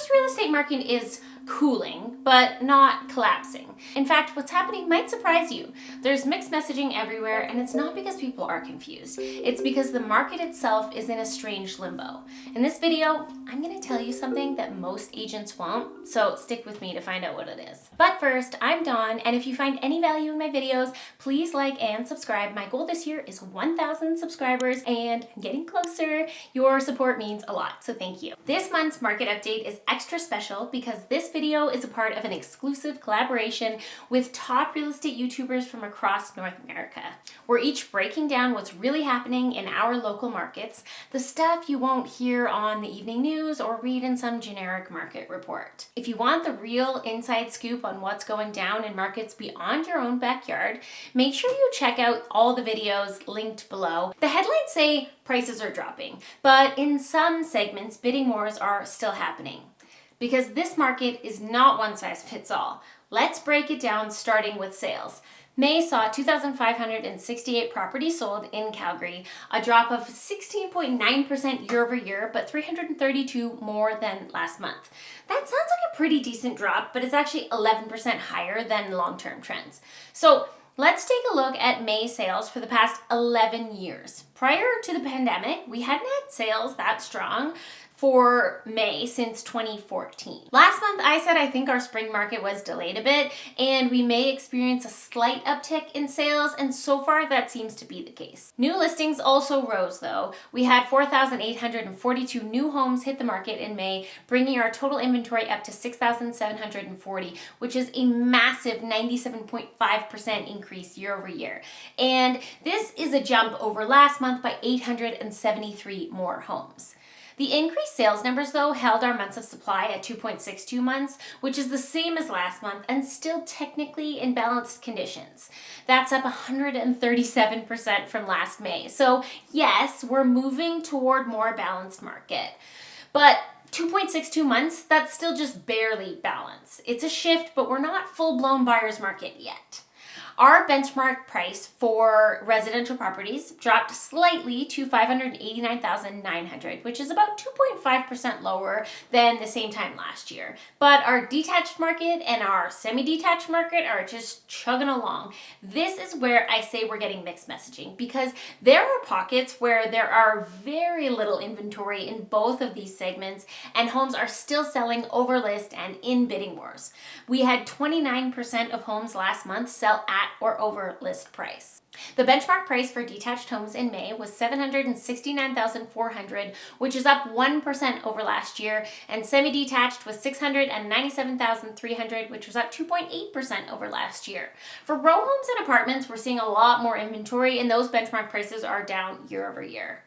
Calgary's real estate market is cooling, but not collapsing. In fact, what's happening might surprise you. There's mixed messaging everywhere, and it's not because people are confused. It's because the market itself is in a strange limbo. In this video, I'm going to tell you something that most agents won't, so stick with me to find out what it is. But first, I'm Dawn, and if you find any value in my videos, please like and subscribe. My goal this year is 1,000 subscribers, and I'm getting closer. Your support means a lot, so thank you. This month's market update is extra special because this video is a part of an exclusive collaboration with top real estate YouTubers from across North America. We're each breaking down what's really happening in our local markets, the stuff you won't hear on the evening news or read in some generic market report. If you want the real inside scoop on what's going down in markets beyond your own backyard, make sure you check out all the videos linked below. The headlines say prices are dropping, but in some segments, bidding wars are still happening. Because this market is not one size fits all. Let's break it down starting with sales. May saw 2,568 properties sold in Calgary, a drop of 16.9% year over year, but 332 more than last month. That sounds like a pretty decent drop, but it's actually 11% higher than long-term trends. So let's take a look at May sales for the past 11 years. Prior to the pandemic, we hadn't had sales that strong for May since 2014. Last month, I said I think our spring market was delayed a bit and we may experience a slight uptick in sales, and so far that seems to be the case. New listings also rose though. We had 4,842 new homes hit the market in May, bringing our total inventory up to 6,740, which is a massive 97.5% increase year over year. And this is a jump over last month by 873 more homes. The increased sales numbers, though, held our months of supply at 2.62 months, which is the same as last month and still technically in balanced conditions. That's up 137% from last May. So yes, we're moving toward more balanced market. But 2.62 months, that's still just barely balanced. It's a shift, but we're not full-blown buyer's market yet. Our benchmark price for residential properties dropped slightly to $589,900, which is about 2.5% lower than the same time last year. But our detached market and our semi-detached market are just chugging along. This is where I say we're getting mixed messaging, because there are pockets where there are very little inventory in both of these segments and homes are still selling over list and in bidding wars. We had 29% of homes last month sell at or over list price. The benchmark price for detached homes in May was $769,400, which is up 1% over last year, and semi-detached was $697,300, which was up 2.8% over last year. For row homes and apartments, we're seeing a lot more inventory, and those benchmark prices are down year over year.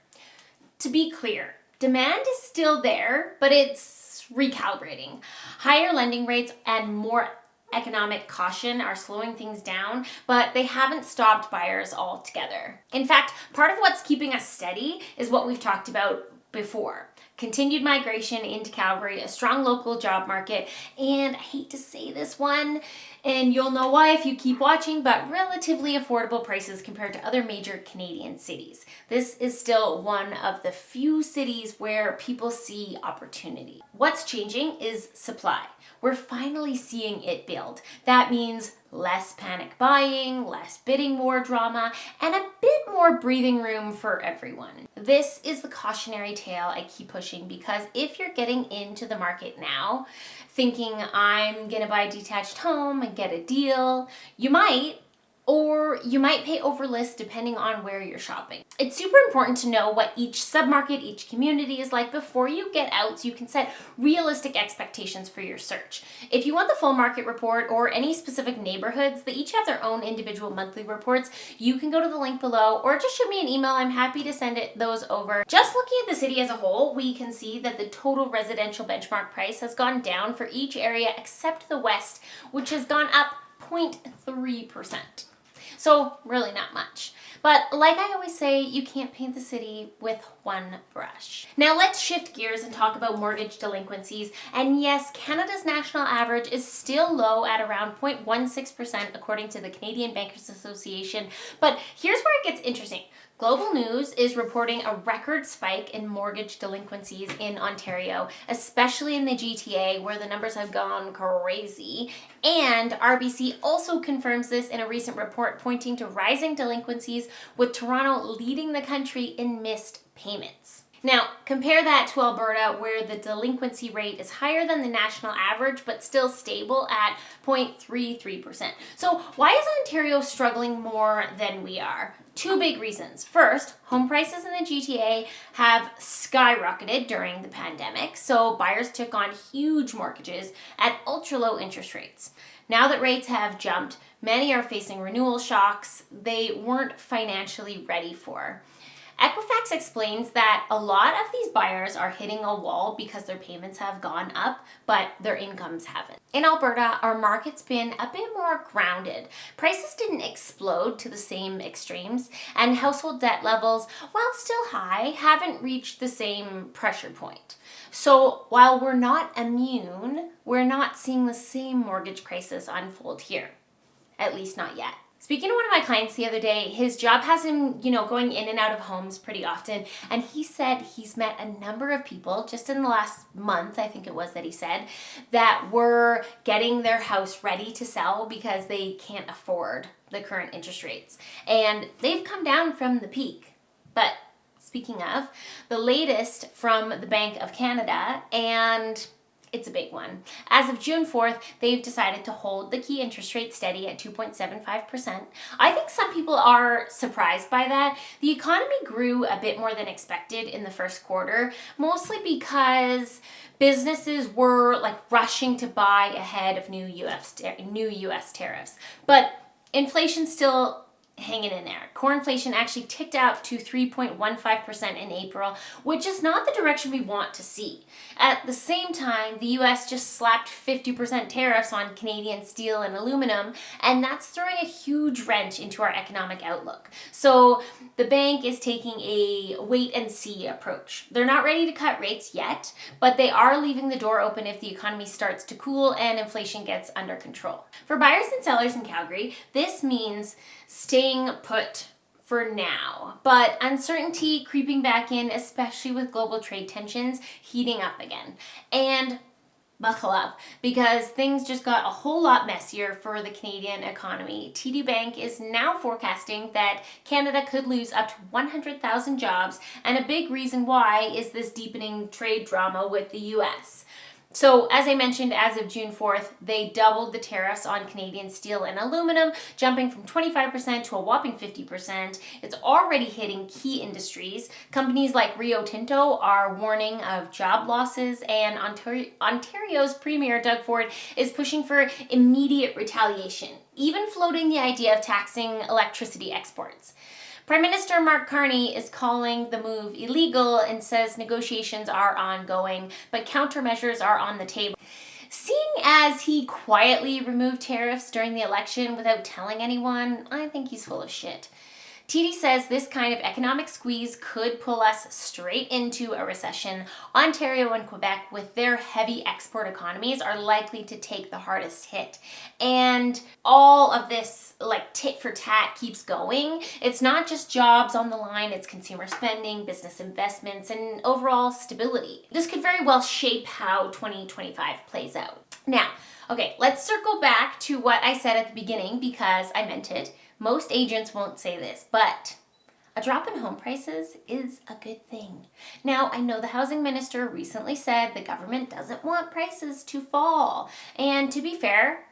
To be clear, demand is still there, but it's recalibrating. Higher lending rates and more economic caution are slowing things down, but they haven't stopped buyers altogether. In fact, part of what's keeping us steady is what we've talked about before. Continued migration into Calgary, a strong local job market, and I hate to say this one, and you'll know why if you keep watching, but relatively affordable prices compared to other major Canadian cities. This is still one of the few cities where people see opportunity. What's changing is supply. We're finally seeing it build. That means less panic buying, less bidding war drama, and a bit more breathing room for everyone. This is the cautionary tale I keep pushing, because if you're getting into the market now thinking I'm gonna buy a detached home and get a deal, you might, or you might pay over list depending on where you're shopping. It's super important to know what each submarket, each community is like before you get out, so you can set realistic expectations for your search. If you want the full market report or any specific neighborhoods, they each have their own individual monthly reports. You can go to the link below or just shoot me an email. I'm happy to send those over. Just looking at the city as a whole, we can see that the total residential benchmark price has gone down for each area except the west, which has gone up 0.3%. So really not much. But like I always say, you can't paint the city with one brush. Now let's shift gears and talk about mortgage delinquencies. And yes, Canada's national average is still low at around 0.16% according to the Canadian Bankers Association. But here's where it gets interesting. Global News is reporting a record spike in mortgage delinquencies in Ontario, especially in the GTA where the numbers have gone crazy. And RBC also confirms this in a recent report pointing to rising delinquencies, with Toronto leading the country in missed payments. Now, compare that to Alberta, where the delinquency rate is higher than the national average, but still stable at 0.33%. So why is Ontario struggling more than we are? Two big reasons. First, home prices in the GTA have skyrocketed during the pandemic, so buyers took on huge mortgages at ultra low interest rates. Now that rates have jumped, many are facing renewal shocks they weren't financially ready for. Equifax explains that a lot of these buyers are hitting a wall because their payments have gone up, but their incomes haven't. In Alberta, our market's been a bit more grounded. Prices didn't explode to the same extremes, and household debt levels, while still high, haven't reached the same pressure point. So while we're not immune, we're not seeing the same mortgage crisis unfold here. At least not yet. Speaking to one of my clients the other day, his job has him, going in and out of homes pretty often. And he said he's met a number of people just in the last month, I think it was that he said, that were getting their house ready to sell because they can't afford the current interest rates. And they've come down from the peak. But speaking of, the latest from the Bank of Canada, and it's a big one. As of June 4th, they've decided to hold the key interest rate steady at 2.75%. I think some people are surprised by that. The economy grew a bit more than expected in the first quarter, mostly because businesses were rushing to buy ahead of new US tariffs. But inflation's still hanging in there. Core inflation actually ticked up to 3.15% in April, which is not the direction we want to see. At the same time, the US just slapped 50% tariffs on Canadian steel and aluminum, and that's throwing a huge wrench into our economic outlook. So the bank is taking a wait and see approach. They're not ready to cut rates yet, but they are leaving the door open if the economy starts to cool and inflation gets under control. For buyers and sellers in Calgary, this means staying put for now, but uncertainty creeping back in, especially with global trade tensions heating up again. And buckle up, because things just got a whole lot messier for the Canadian economy. TD Bank is now forecasting that Canada could lose up to 100,000 jobs, and a big reason why is this deepening trade drama with the US. So, as I mentioned, as of June 4th, they doubled the tariffs on Canadian steel and aluminum, jumping from 25% to a whopping 50%. It's already hitting key industries. Companies like Rio Tinto are warning of job losses, and Ontario's Premier Doug Ford is pushing for immediate retaliation, even floating the idea of taxing electricity exports. Prime Minister Mark Carney is calling the move illegal and says negotiations are ongoing, but countermeasures are on the table. Seeing as he quietly removed tariffs during the election without telling anyone, I think he's full of shit. TD says this kind of economic squeeze could pull us straight into a recession. Ontario and Quebec, with their heavy export economies, are likely to take the hardest hit. And all of this tit for tat keeps going. It's not just jobs on the line, it's consumer spending, business investments, and overall stability. This could very well shape how 2025 plays out. Now, okay, let's circle back to what I said at the beginning, because I meant it. Most agents won't say this, but a drop in home prices is a good thing. Now, I know the housing minister recently said the government doesn't want prices to fall. And to be fair,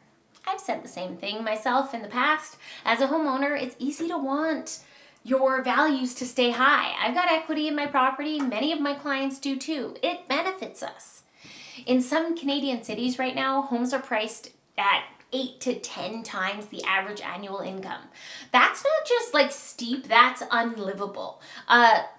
I've said the same thing myself in the past. As a homeowner, it's easy to want your values to stay high. I've got equity in my property. Many of my clients do too. It benefits us. In some Canadian cities right now, homes are priced at 8 to 10 times the average annual income. That's not just steep, that's unlivable.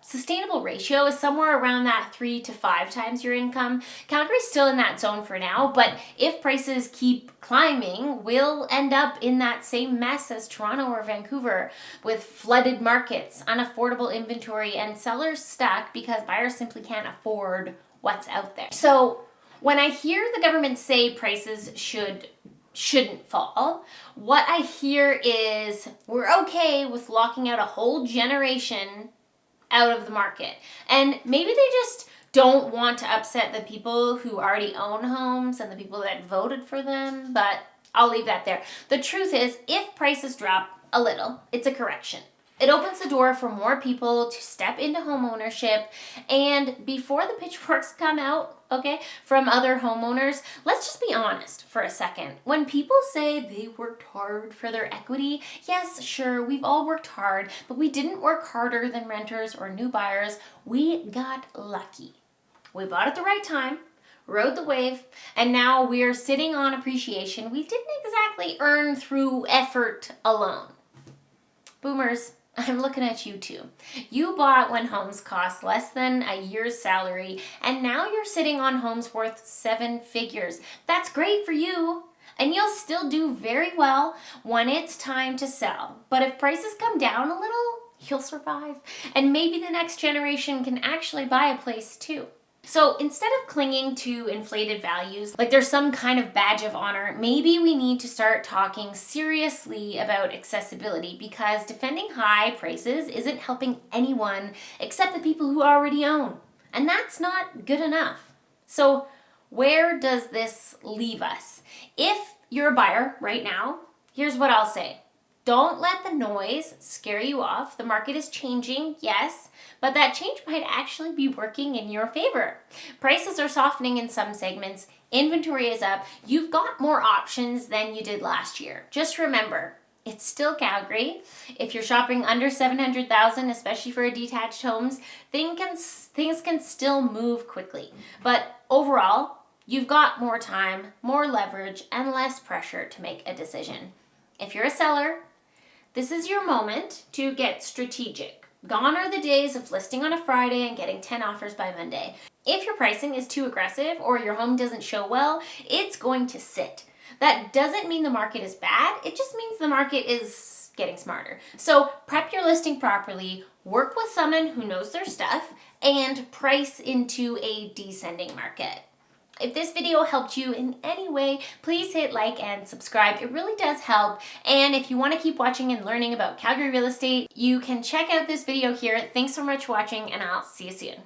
Sustainable ratio is somewhere around that 3 to 5 times your income. Calgary's still in that zone for now, but if prices keep climbing, we'll end up in that same mess as Toronto or Vancouver, with flooded markets, unaffordable inventory, and sellers stuck because buyers simply can't afford what's out there. So when I hear the government say prices should shouldn't fall. What I hear is we're okay with locking out a whole generation out of the market. And maybe they just don't want to upset the people who already own homes and the people that voted for them, but I'll leave that there. The truth is, if prices drop a little, it's a correction. It opens the door for more people to step into home ownership. And before the pitchforks come out, okay, from other homeowners, let's just be honest for a second. When people say they worked hard for their equity, yes, sure, we've all worked hard, but we didn't work harder than renters or new buyers. We got lucky. We bought at the right time, rode the wave, and now we're sitting on appreciation we didn't exactly earn through effort alone. Boomers, I'm looking at you too. You bought when homes cost less than a year's salary, and now you're sitting on homes worth 7 figures. That's great for you, and you'll still do very well when it's time to sell. But if prices come down a little, you'll survive, and maybe the next generation can actually buy a place too. So instead of clinging to inflated values, like there's some kind of badge of honor, maybe we need to start talking seriously about accessibility, because defending high prices isn't helping anyone except the people who already own. And that's not good enough. So where does this leave us? If you're a buyer right now, here's what I'll say. Don't let the noise scare you off. The market is changing, yes, but that change might actually be working in your favor. Prices are softening in some segments. Inventory is up. You've got more options than you did last year. Just remember, it's still Calgary. If you're shopping under $700,000, especially for a detached homes, things can still move quickly. But overall, you've got more time, more leverage, and less pressure to make a decision. If you're a seller, this is your moment to get strategic. Gone are the days of listing on a Friday and getting 10 offers by Monday. If your pricing is too aggressive or your home doesn't show well, it's going to sit. That doesn't mean the market is bad. It just means the market is getting smarter. So prep your listing properly, work with someone who knows their stuff, and price into a descending market. If this video helped you in any way, please hit like and subscribe. It really does help. And if you want to keep watching and learning about Calgary real estate, you can check out this video here. Thanks so much for watching, and I'll see you soon.